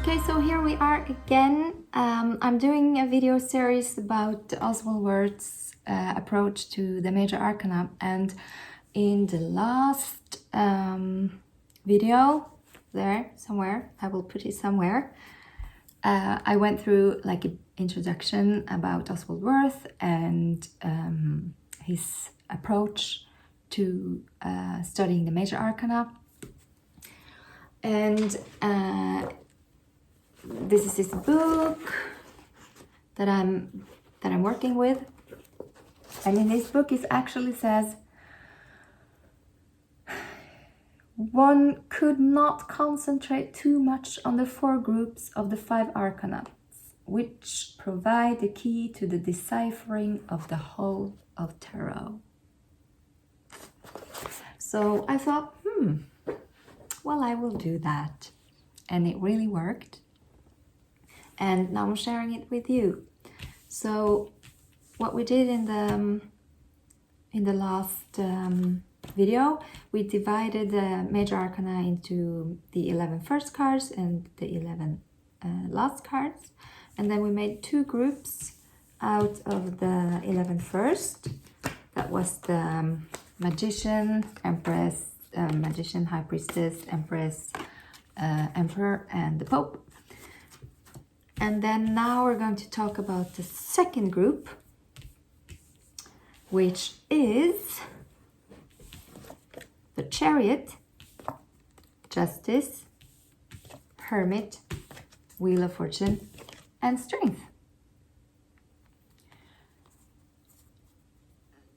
Okay, so here we are again. I'm doing a video series about Oswald Wirth's approach to the Major Arcana, and in the last video, there somewhere, I will put it somewhere, I went through like an introduction about Oswald Wirth and his approach to studying the Major Arcana. And this is his book that I'm working with, and in this book it actually says one could not concentrate too much on the 4 groups of the 5 arcana, which provide the key to the deciphering of the whole of tarot. So I thought, well, I will do that, and it really worked. And now I'm sharing it with you. So what we did in the last video, we divided the Major Arcana into the 11 first cards and the 11 last cards, and then we made 2 groups out of the 11 first. That was the Magician, Empress, Magician, High Priestess, Empress, Emperor, and the Pope. And then now we're going to talk about the second group, which is the Chariot, Justice, Hermit, Wheel of Fortune, and Strength.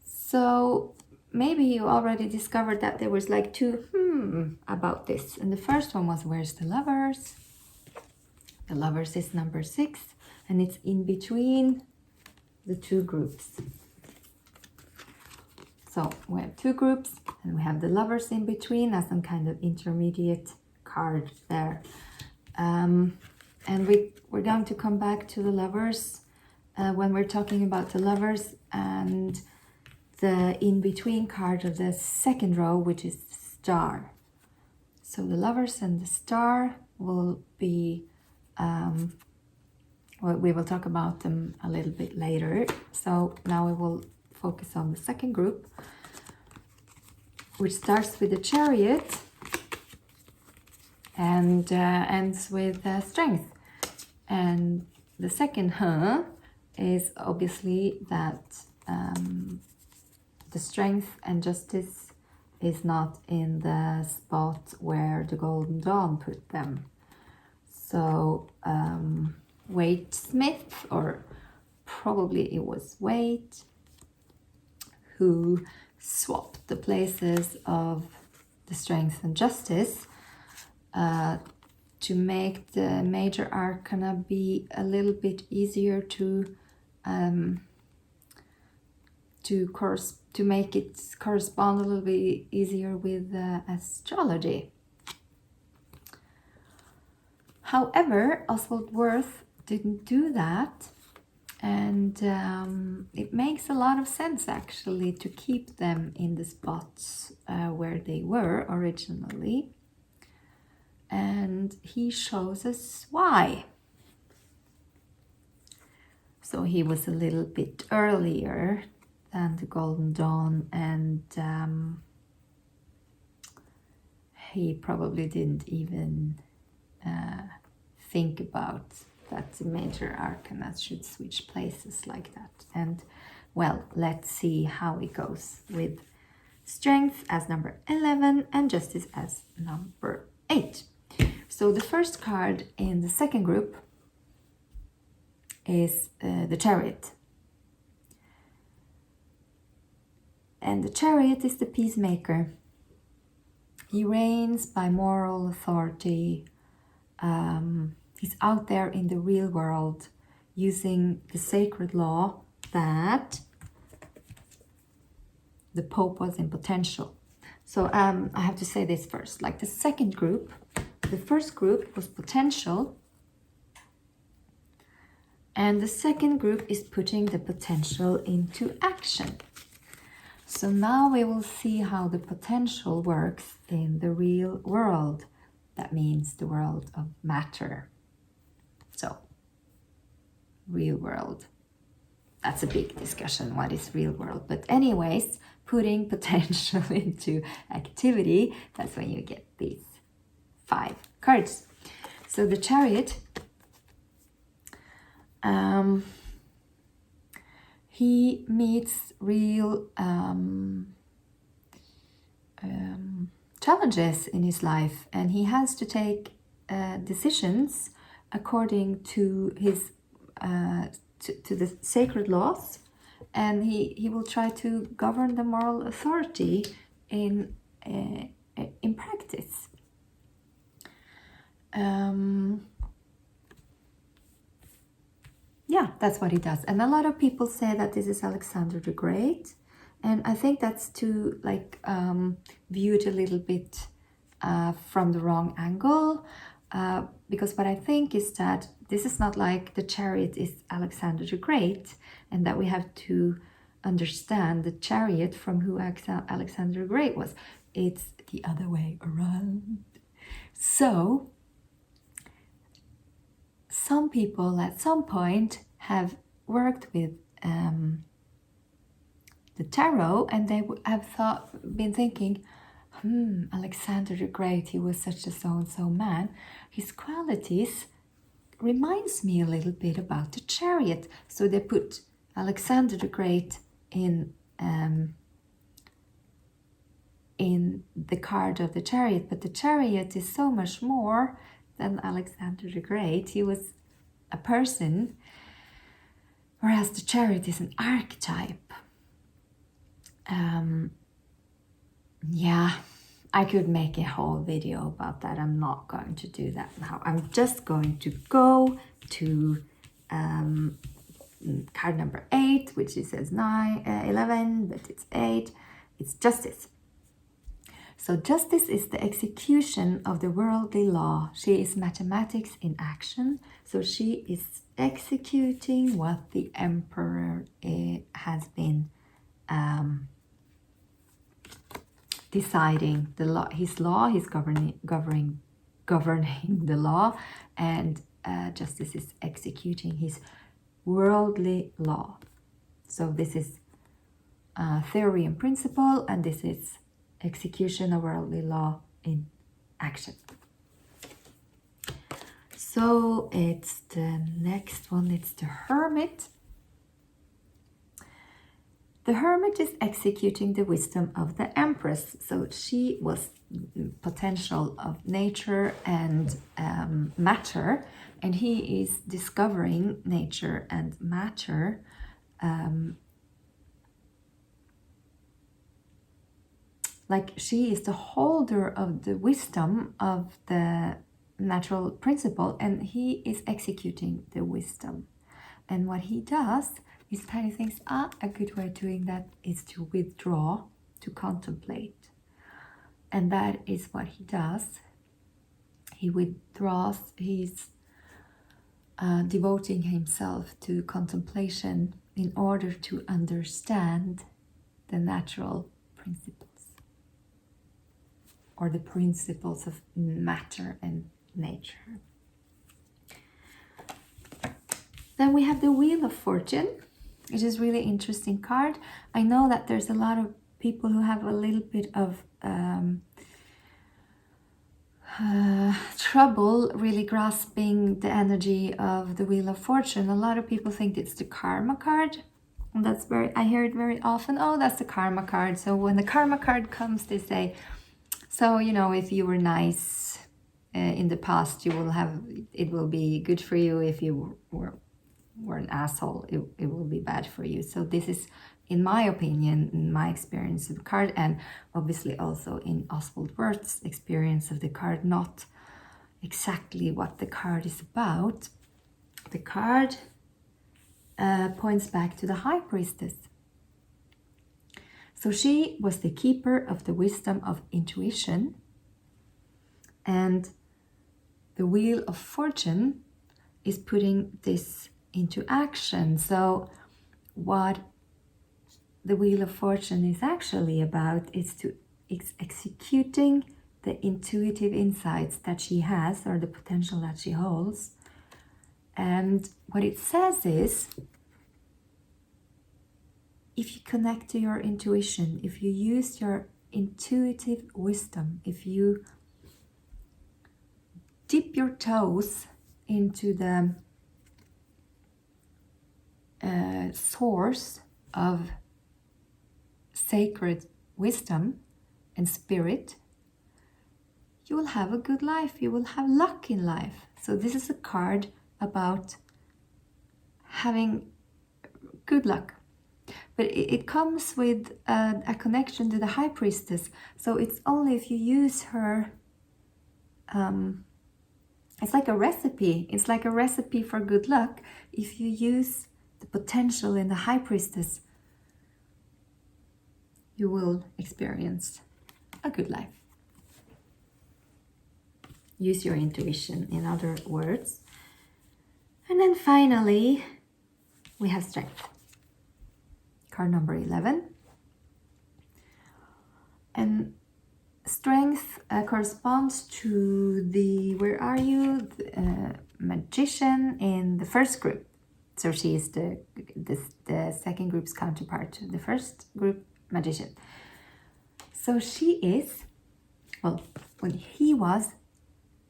So maybe you already discovered that there was like 2 about this. And the first one was, where's the Lovers? The Lovers is number 6, and it's in between the 2 groups. So we have 2 groups, and we have the Lovers in between as some kind of intermediate card there. And we're going to come back to the Lovers when we're talking about the Lovers and the in-between card of the second row, which is the Star. So the Lovers and the Star will be well, we will talk about them a little bit later. So now we will focus on the second group, which starts with the Chariot and ends with Strength. And the second is obviously that the Strength and Justice is not in the spot where the Golden Dawn put them. So Waite Smith, or probably it was Waite, who swapped the places of the Strength and Justice to make the Major Arcana be a little bit easier to make it correspond a little bit easier with astrology. However, Oswald Wirth didn't do that, and it makes a lot of sense actually to keep them in the spots where they were originally, and he shows us why. So he was a little bit earlier than the Golden Dawn, and he probably didn't even think about that the Major Arcana should switch places like that. And well, let's see how it goes with Strength as number 11 and Justice as number 8. So the first card in the second group is the Chariot. And the Chariot is the peacemaker. He reigns by moral authority. He's out there in the real world using the sacred law that the Pope was in potential. So I have to say this first. Like the second group, the first group was potential, and the second group is putting the potential into action. So now we will see how the potential works in the real world. That means the world of matter. So, real world. That's a big discussion, what is real world. But anyways, putting potential into activity, that's when you get these 5 cards. So the Chariot, he meets real challenges in his life, and he has to take decisions according to his to the sacred laws, and he will try to govern the moral authority in practice. Yeah, that's what he does. And a lot of people say that this is Alexander the Great, and I think that's to like view it a little bit from the wrong angle, because what I think is that this is not like the Chariot is Alexander the Great, and that we have to understand the Chariot from who Alexander the Great was. It's the other way around. So some people at some point have worked with the tarot, and they have been thinking, Alexander the Great, he was such a so-and-so man. His qualities reminds me a little bit about the Chariot. So they put Alexander the Great in the card of the Chariot, but the Chariot is so much more than Alexander the Great. He was a person, whereas the Chariot is an archetype. Yeah, I could make a whole video about that. I'm not going to do that now. I'm just going to go to card number 8, which it says 11, but it's 8. It's justice. So justice is the execution of the worldly law. She is mathematics in action. So she is executing what the emperor has been deciding. The law, he's governing the law, and justice is executing his worldly law. So this is theory and principle, and this is execution of worldly law in action. So it's the next one, it's the Hermit. The Hermit is executing the wisdom of the Empress. So she was potential of nature and matter, and he is discovering nature and matter. Like she is the holder of the wisdom of the natural principle, and he is executing the wisdom. And what he does is kind of thinks, a good way of doing that is to withdraw, to contemplate. And that is what he does. He withdraws, he's devoting himself to contemplation in order to understand the natural principles, or the principles of matter and nature. Then we have the Wheel of Fortune, which is really interesting card. I know that there's a lot of people who have a little bit of trouble really grasping the energy of the Wheel of Fortune. A lot of people think it's the karma card. And I hear it very often, oh, that's the karma card. So when the karma card comes, they say, so, you know, if you were nice in the past, it will be good for you. If you were an asshole, it will be bad for you. So this is, in my opinion, in my experience of the card, and obviously also in Oswald Wirth's experience of the card, not exactly what the card is about. The card points back to the High Priestess. So she was the keeper of the wisdom of intuition, and the Wheel of Fortune is putting this into action. So what the Wheel of Fortune is actually about is executing the intuitive insights that she has, or the potential that she holds, And what it says is, if you connect to your intuition, if you use your intuitive wisdom, if you dip your toes into the source of sacred wisdom and spirit, you will have a good life. You will have luck in life. So this is a card about having good luck. But it comes with a connection to the High Priestess. So it's only if you use her, it's like a recipe. It's like a recipe for good luck. If you use the potential in the High Priestess, you will experience a good life. Use your intuition, in other words. And then finally, we have strength. Card number 11. And strength corresponds to the, where are you? The, magician in the first group. So she is the second group's counterpart to the first group, magician. So she is, well, when he was,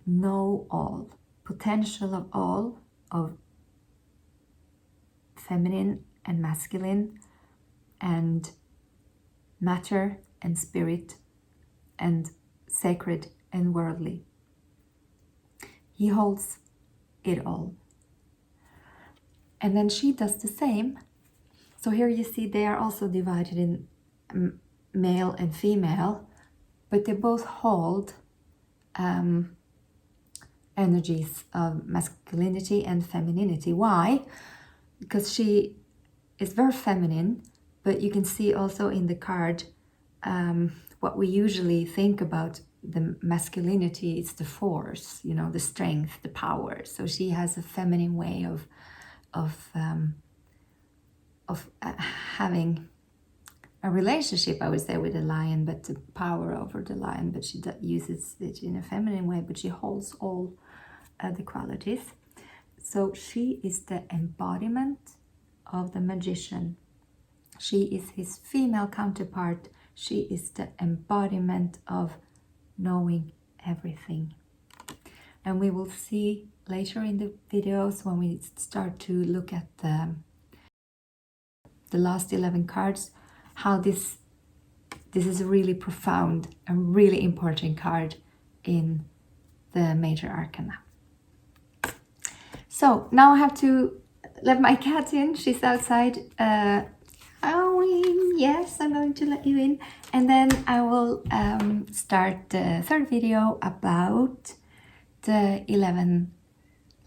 know all, potential of all, of feminine and masculine, and matter and spirit, and sacred and worldly. He holds it all. And then she does the same. So here you see they are also divided in male and female, but they both hold energies of masculinity and femininity. Why? Because she is very feminine, but you can see also in the card what we usually think about the masculinity is the force, you know, the strength, the power. So she has a feminine way of having a relationship, I would say, with the lion, but the power over the lion. But she uses it in a feminine way, but she holds all the qualities. So she is the embodiment of the magician. She is his female counterpart. She is the embodiment of knowing everything. And we will see later in the videos, when we start to look at the last 11 cards, how this is a really profound and really important card in the Major Arcana. So now I have to let my cat in. She's outside. Yes, I'm going to let you in. And then I will start the third video about the 11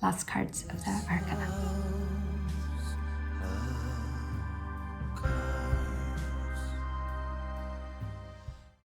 last cards of the Arcana.